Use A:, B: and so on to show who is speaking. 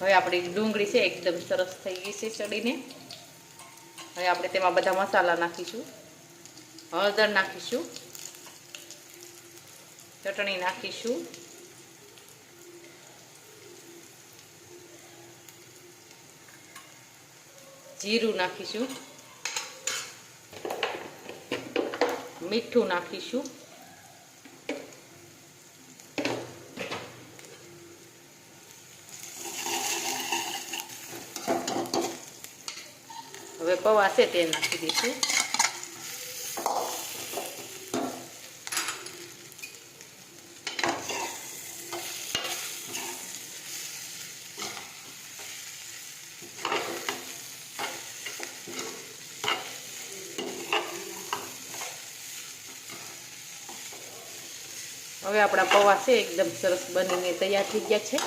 A: હવે આપણી ડુંગળી છે એકદમ સરસ થઈ ગઈ છે ચડીને. હવે આપણે તેમાં બધા મસાલા નાખીશું. હળદર નાખીશું, ચટણી નાખીશું, જીરું નાખીશું, મીઠું નાખીશું, હવે પૌવા છે તે નાખી દઈશું. હવે આપણા પૌવા છે એકદમ સરસ બનીને તૈયાર થઈ ગયા છે.